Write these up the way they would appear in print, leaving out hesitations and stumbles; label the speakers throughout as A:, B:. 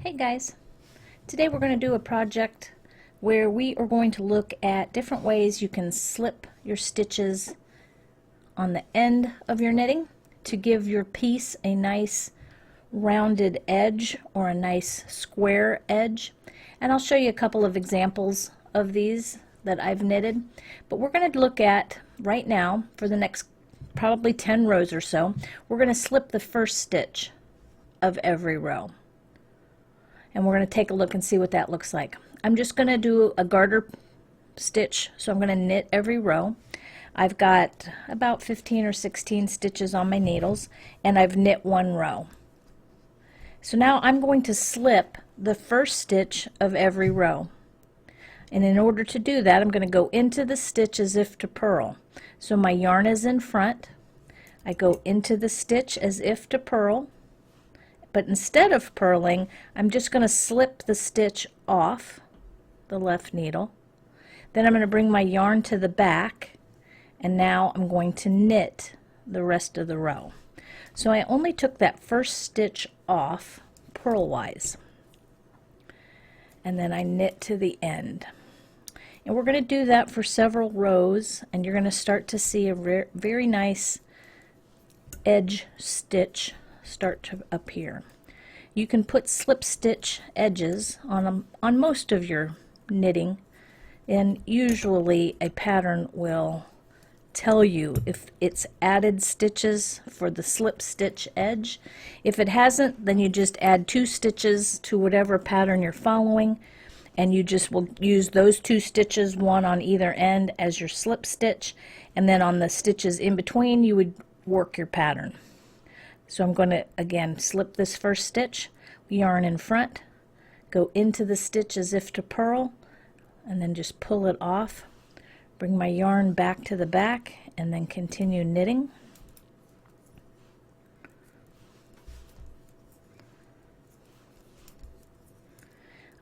A: Hey guys, today we're going to do a project where we are going to look at different ways you can slip your stitches on the end of your knitting to give your piece a nice rounded edge or a nice square edge. And I'll show you a couple of examples of these that I've knitted, but we're going to look at right now for the next probably 10 rows or so. We're going to slip the first stitch of every row. And we're going to take a look and see what that looks like. I'm just going to do a garter stitch, so I'm going to knit every row. I've got about 15 or 16 stitches on my needles, and I've knit one row. So now I'm going to slip the first stitch of every row. And in order to do that, I'm going to go into the stitch as if to purl. So my yarn is in front. I go into the stitch as if to purl. But instead of purling, I'm just going to slip the stitch off the left needle. Then I'm going to bring my yarn to the back, and now I'm going to knit the rest of the row. So I only took that first stitch off purlwise, and then I knit to the end. And we're going to do that for several rows, and you're going to start to see a very nice edge stitch start to appear. You can put slip stitch edges on most of your knitting, and usually a pattern will tell you if it's added stitches for the slip stitch edge. If it hasn't, then you just add 2 stitches to whatever pattern you're following, and you just will use those 2 stitches, one on either end, as your slip stitch, and then on the stitches in between you would work your pattern. So I'm going to again slip this first stitch, yarn in front, go into the stitch as if to purl, and then just pull it off, bring my yarn back to the back, and then continue knitting.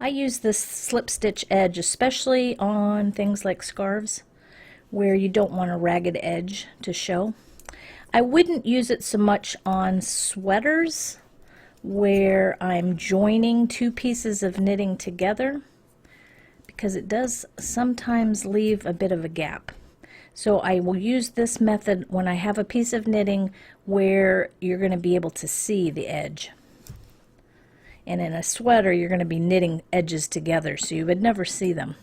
A: I use this slip stitch edge especially on things like scarves where you don't want a ragged edge to show. I wouldn't use it so much on sweaters where I'm joining 2 pieces of knitting together, because it does sometimes leave a bit of a gap. So I will use this method when I have a piece of knitting where you're going to be able to see the edge. And in a sweater you're going to be knitting edges together, so you would never see them.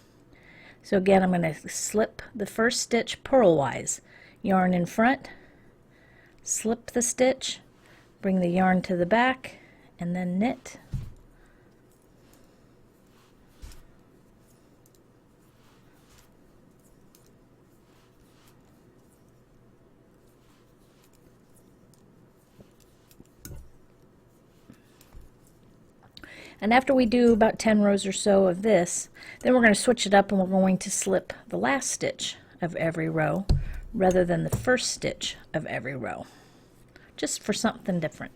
A: So again, I'm going to slip the first stitch purlwise, yarn in front, slip the stitch, bring the yarn to the back, and then knit. And after we do about 10 rows or so of this, then we're going to switch it up and we're going to slip the last stitch of every row rather than the first stitch of every row, just for something different.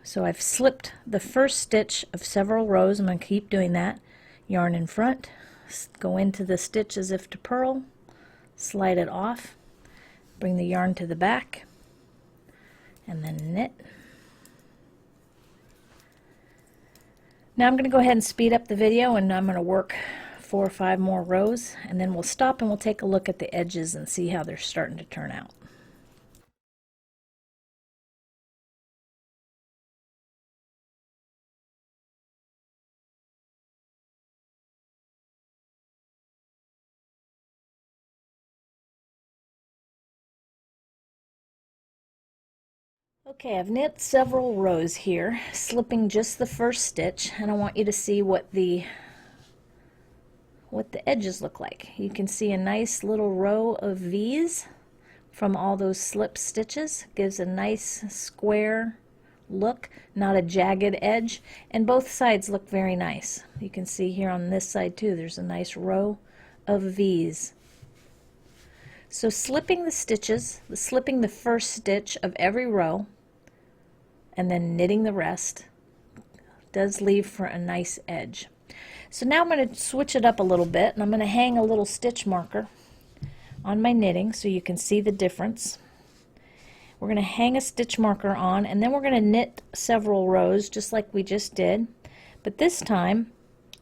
A: So I've slipped the first stitch of several rows. I'm going to keep doing that. Yarn in front, go into the stitch as if to purl, slide it off, bring the yarn to the back, and then knit. Now I'm going to go ahead and speed up the video, and I'm going to work 4 or 5 more rows, and then we'll stop and we'll take a look at the edges and see how they're starting to turn out. Okay, I've knit several rows here, slipping just the first stitch, and I want you to see what the edges look like. You can see a nice little row of V's from all those slip stitches. Gives a nice square look, not a jagged edge, and both sides look very nice. You can see here on this side too, there's a nice row of V's. So slipping the stitches, slipping the first stitch of every row, and then knitting the rest does leave for a nice edge. So now I'm going to switch it up a little bit, and I'm going to hang a little stitch marker on my knitting so you can see the difference. We're going to hang a stitch marker on, and then we're going to knit several rows just like we just did. But this time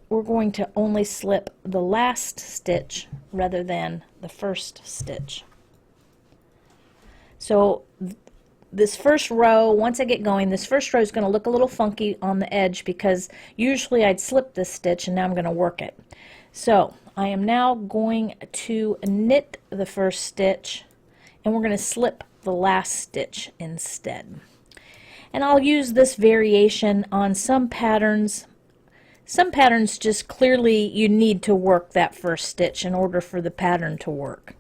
A: we're going to only slip the last stitch rather than the first stitch. So this first row, once I get going, this first row is going to look a little funky on the edge because usually I'd slip this stitch and now I'm going to work it. So I am now going to knit the first stitch, and we're going to slip the last stitch instead. And I'll use this variation on some patterns. Some patterns just clearly you need to work that first stitch in order for the pattern to work.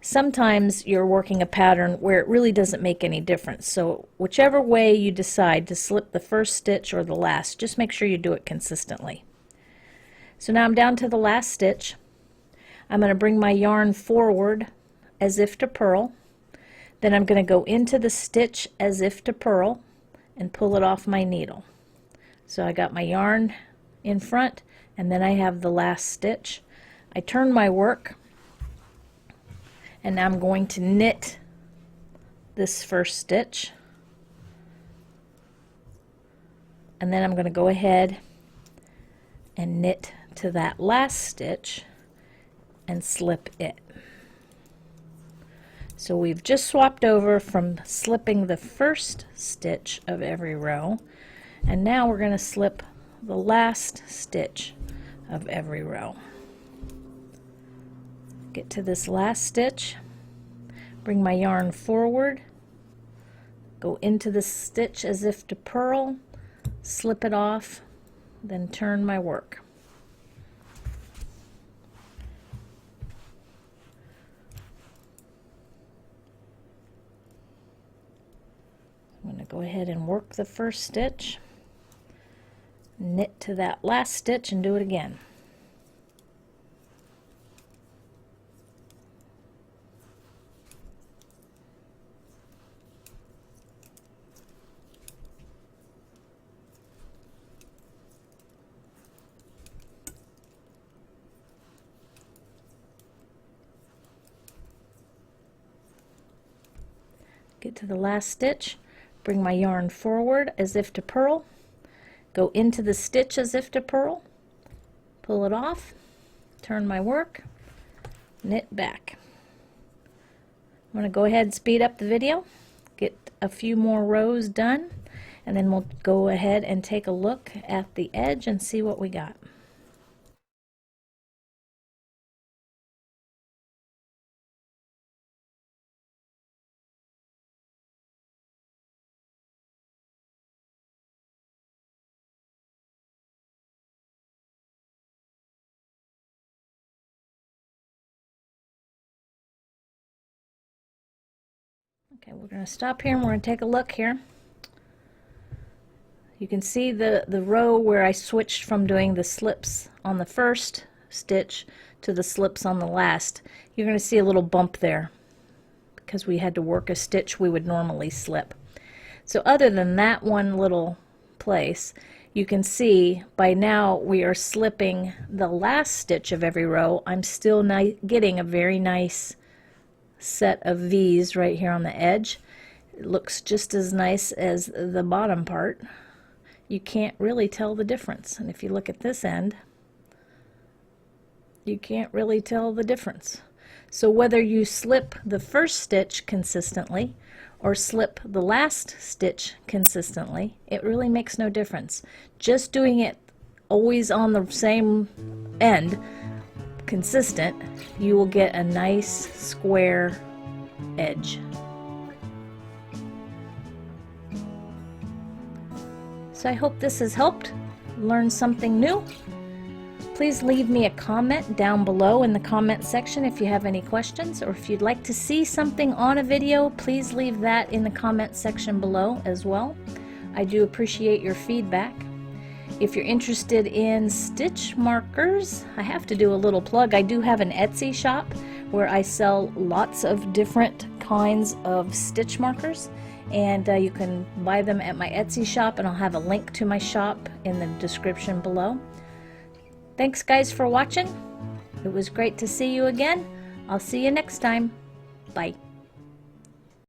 A: Sometimes you're working a pattern where it really doesn't make any difference. So whichever way you decide to slip the first stitch or the last, just make sure you do it consistently. So now I'm down to the last stitch. I'm going to bring my yarn forward as if to purl. Then I'm going to go into the stitch as if to purl and pull it off my needle. So I got my yarn in front, and then I have the last stitch. I turn my work, and now I'm going to knit this first stitch, and then I'm going to go ahead and knit to that last stitch and slip it. So we've just swapped over from slipping the first stitch of every row, and now we're going to slip the last stitch of every row. Get to this last stitch, bring my yarn forward, go into the stitch as if to purl, slip it off, then turn my work. I'm going to go ahead and work the first stitch, knit to that last stitch, and do it again. Get to the last stitch, bring my yarn forward as if to purl, go into the stitch as if to purl, pull it off, turn my work, knit back. I'm going to go ahead and speed up the video, get a few more rows done, and then we'll go ahead and take a look at the edge and see what we got. Okay, we're going to stop here and we're going to take a look here. You can see the row where I switched from doing the slips on the first stitch to the slips on the last. You're going to see a little bump there because we had to work a stitch we would normally slip. So other than that one little place, you can see by now we are slipping the last stitch of every row. I'm still getting a very nice set of V's right here on the edge. It looks just as nice as the bottom part. You can't really tell the difference, and if you look at this end, you can't really tell the difference. So whether you slip the first stitch consistently or slip the last stitch consistently, it really makes no difference. Just doing it always on the same end, consistent, you will get a nice square edge. So I hope this has helped learn something new. Please leave me a comment down below in the comment section if you have any questions, or if you'd like to see something on a video, please leave that in the comment section below as well. I do appreciate your feedback. If you're interested in stitch markers, I have to do a little plug. I do have an Etsy shop where I sell lots of different kinds of stitch markers, and you can buy them at my Etsy shop, and I'll have a link to my shop in the description below. Thanks guys for watching. It was great to see you again. I'll see you next time. Bye.